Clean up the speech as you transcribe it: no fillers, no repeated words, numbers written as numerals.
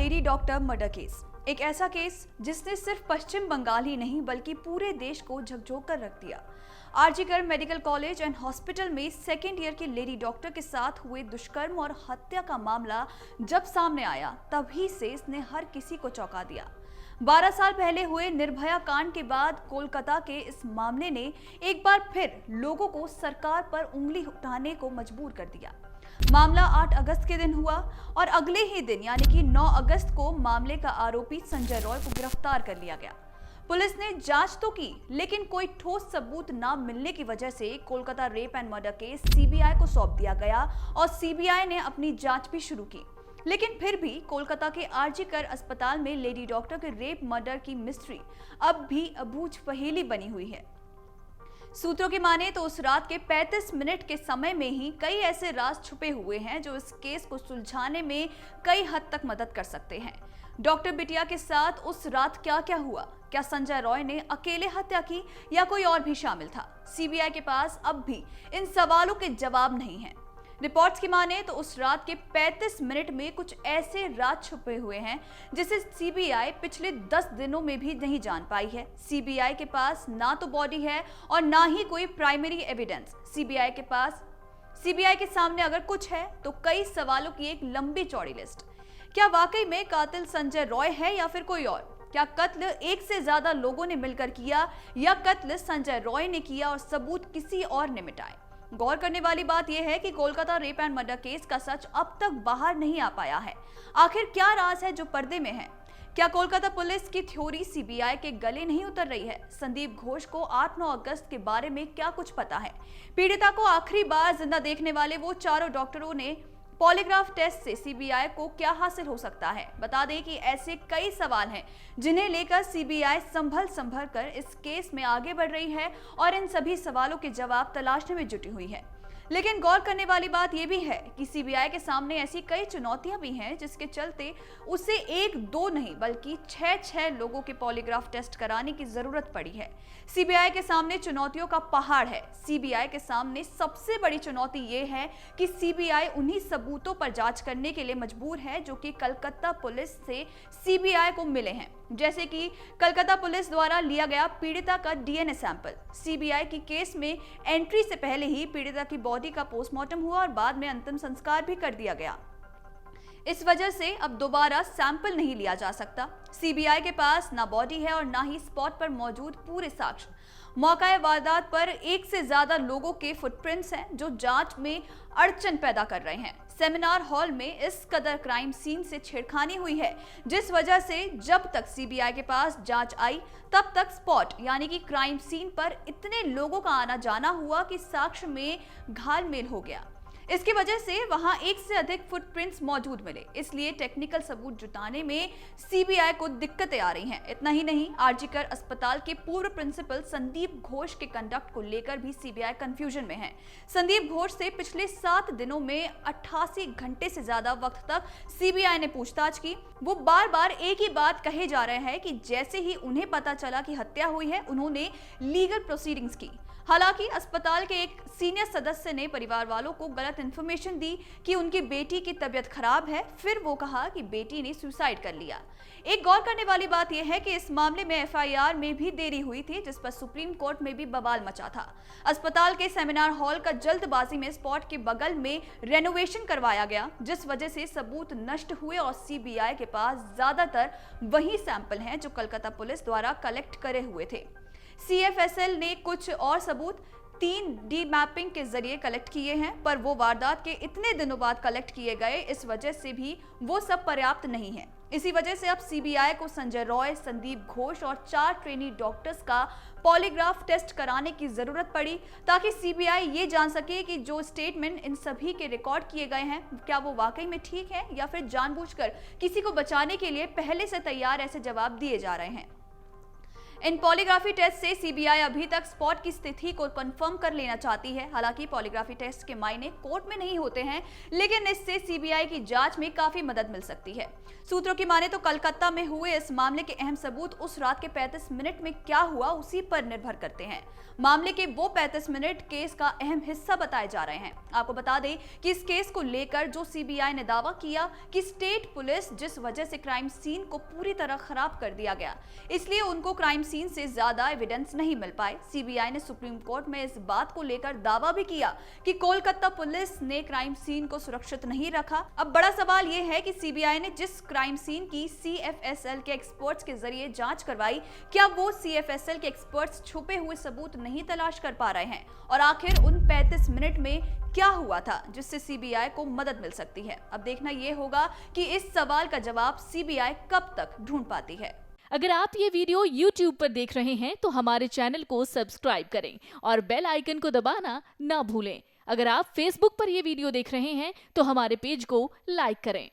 Lady doctor murder case एक ऐसा case जिसने सिर्फ पश्चिम बंगाल ही नहीं बल्कि पूरे देश को झकझोर कर रख दिया। RG Kar medical college and hospital में सेकेंड ईयर की लेडी डॉक्टर के साथ हुए दुष्कर्म और हत्या का मामला जब सामने आया तभी से इसने हर किसी को चौंका दिया। 12 साल पहले हुए निर्भया कांड के बाद कोलकाता के इस मामले ने एक बार फिर लोगों को सरकार पर उंगली उठाने को मजबूर कर दिया। मामला 8 अगस्त के दिन हुआ और अगले ही दिन यानी कि 9 अगस्त को मामले का आरोपी संजय रॉय को गिरफ्तार कर लिया गया। पुलिस ने जांच तो की लेकिन कोई ठोस सबूत न मिलने की वजह से Kolkata rape and murder case CBI को सौंप दिया गया और सीबीआई ने अपनी जांच भी शुरू की। लेकिन फिर भी कोलकाता के आरजीकर अस्पताल में लेडी डॉक्टर के रेप मर्डर की मिस्ट्री अब भी अबूझ पहेली बनी हुई है। सूत्रों की माने तो उस रात के 35 मिनट के समय में ही कई ऐसे राज छुपे हुए हैं जो इस केस को सुलझाने में कई हद तक मदद कर सकते हैं। डॉक्टर बिटिया के साथ उस रात क्या क्या हुआ? क्या संजय रॉय ने अकेले हत्या की या कोई और भी शामिल था? सीबीआई के पास अब भी इन सवालों के जवाब नहीं हैं। रिपोर्ट्स की माने तो उस रात के 35 मिनट में कुछ ऐसे राज छुपे हुए हैं जिसे सीबीआई पिछले 10 दिनों में भी नहीं जान पाई है। सीबीआई के पास ना तो बॉडी है और ना ही कोई प्राइमरी एविडेंस। सीबीआई के सामने अगर कुछ है तो कई सवालों की एक लंबी चौड़ी लिस्ट। क्या वाकई में कातिल संजय रॉय है या फिर कोई और? क्या कत्ल एक से ज्यादा लोगों ने मिलकर किया या कत्ल संजय रॉय ने किया और सबूत किसी और ने मिटाए? गौर करने वाली बात यह है कि Kolkata rape and murder case का सच अब तक बाहर नहीं आ पाया है। आखिर क्या राज है जो पर्दे में है? क्या कोलकाता पुलिस की थ्योरी सीबीआई के गले नहीं उतर रही है? संदीप घोष को 8-9 अगस्त के बारे में क्या कुछ पता है? पीड़िता को आखिरी बार जिंदा देखने वाले वो चारों डॉक्टरों ने पॉलीग्राफ टेस्ट से सीबीआई को क्या हासिल हो सकता है? बता दें कि ऐसे कई सवाल हैं जिन्हें लेकर सीबीआई संभल कर इस केस में आगे बढ़ रही है और इन सभी सवालों के जवाब तलाशने में जुटी हुई है। लेकिन गौर करने वाली बात यह भी है कि सीबीआई के सामने ऐसी कई चुनौतियां भी हैं जिसके चलते उसे 1-2 नहीं बल्कि 6 लोगों के पॉलीग्राफ टेस्ट कराने की जरूरत पड़ी है। सीबीआई के सामने चुनौतियों का पहाड़ है। सीबीआई के सामने सबसे बड़ी चुनौती ये है कि सीबीआई उन्हीं सबूतों पर जांच करने के लिए मजबूर है जो कि कलकत्ता पुलिस से सीबीआई को मिले हैं, जैसे कि कलकत्ता पुलिस द्वारा लिया गया पीड़िता का डीएनए सैंपल। सीबीआई की केस में एंट्री से पहले ही पीड़िता की बॉडी का पोस्टमार्टम हुआ और बाद में अंतिम संस्कार भी कर दिया गया। इस वजह से अब दोबारा सैंपल नहीं लिया जा सकता। सीबीआई के पास ना बॉडी है और ना ही स्पॉट पर मौजूद पूरे साक्ष्य। मौका वारदात पर एक से ज्यादा लोगों के फुटप्रिंट्स हैं जो जांच में अड़चन पैदा कर रहे हैं। सेमिनार हॉल में इस कदर क्राइम सीन से छेड़खानी हुई है जिस वजह से जब तक सीबीआई के पास जांच आई तब तक स्पॉट यानी कि क्राइम सीन पर इतने लोगों का आना जाना हुआ कि साक्ष्य में घालमेल हो गया। इसकी वजह से वहां एक से अधिक फुटप्रिंट्स मौजूद मिले, इसलिए टेक्निकल सबूत जुटाने में सीबीआई को दिक्कतें आ रही हैं। इतना ही नहीं, आरजीकर अस्पताल के पूर्व प्रिंसिपल संदीप घोष के कंडक्ट को लेकर भी सीबीआई कंफ्यूजन में है। संदीप घोष से पिछले 7 दिनों में 88 घंटे से ज्यादा वक्त तक सीबीआई ने पूछताछ की। वो बार बार एक ही बात कहे जा रहे हैं कि जैसे ही उन्हें पता चला कि हत्या हुई है उन्होंने लीगल प्रोसीडिंग्स की। हालांकि अस्पताल के एक सीनियर सदस्य ने परिवार वालों को गलत इन्फॉर्मेशन दी कि उनकी बेटी की तबीयत खराब है, फिर वो कहा कि बेटी ने सुसाइड कर लिया। एक गौर करने वाली बात यह है कि इस मामले में एफआईआर में भी देरी हुई थी जिस पर सुप्रीम कोर्ट में भी बवाल मचा था। अस्पताल के सेमिनार हॉल का जल्दबाजी में स्पॉट के बगल में रेनोवेशन करवाया गया जिस वजह से सबूत नष्ट हुए और सीबीआई के पास ज्यादातर वही सैंपल हैं जो कलकत्ता पुलिस द्वारा कलेक्ट करे हुए थे। सीएफएसएल ने कुछ और सबूत 3D मैपिंग के जरिए कलेक्ट किए हैं पर वो वारदात के इतने दिनों बाद कलेक्ट किए गए, इस वजह से भी वो सब पर्याप्त नहीं है। इसी वजह से अब सीबीआई को संजय रॉय, संदीप घोष और 4 ट्रेनी डॉक्टर्स का पॉलीग्राफ टेस्ट कराने की जरूरत पड़ी ताकि सीबीआई ये जान सके कि जो स्टेटमेंट इन सभी के रिकॉर्ड किए गए हैं क्या वो वाकई में ठीक है या फिर जानबूझकर किसी को बचाने के लिए पहले से तैयार ऐसे जवाब दिए जा रहे हैं। इन पॉलीग्राफी टेस्ट से सीबीआई अभी तक स्पॉट की स्थिति को कंफर्म कर लेना चाहती है। हालांकि पॉलीग्राफी टेस्ट के मायने कोर्ट में नहीं होते हैं, लेकिन इससे सीबीआई की जांच में काफी मदद मिल सकती है। सूत्रों की माने तो कलकत्ता में हुए इस मामले के अहम सबूत उस रात के 35 मिनट में क्या हुआ उसी पर निर्भर करते हैं। मामले के वो 35 मिनट केस का अहम हिस्सा बताए जा रहे हैं। आपको बता दें कि इस केस को लेकर जो सीबीआई ने दावा किया कि स्टेट पुलिस जिस वजह से क्राइम सीन को पूरी तरह खराब कर दिया गया, इसलिए उनको क्राइम सीन से ज्यादा एविडेंस नहीं मिल पाए। सीबीआई ने सुप्रीम कोर्ट में इस बात को लेकर दावा भी किया कि कोलकाता पुलिस ने क्राइम सीन को सुरक्षित नहीं रखा। अब बड़ा सवाल यह है कि सीबीआई ने जिस क्राइम सीन की सीएफएसएल के एक्सपर्ट्स के जरिए जांच करवाई, क्या वो सीएफएसएल के एक्सपर्ट्स छुपे हुए सबूत नहीं तलाश कर पा रहे हैं? और आखिर उन 35 मिनट में क्या हुआ था जिससे सीबीआई को मदद मिल सकती है? अब देखना यह होगा कि इस सवाल का जवाब सीबीआई कब तक ढूंढ पाती है। अगर आप ये वीडियो YouTube पर देख रहे हैं तो हमारे चैनल को सब्सक्राइब करें और बेल आइकन को दबाना ना भूलें। अगर आप Facebook पर ये वीडियो देख रहे हैं तो हमारे पेज को लाइक करें।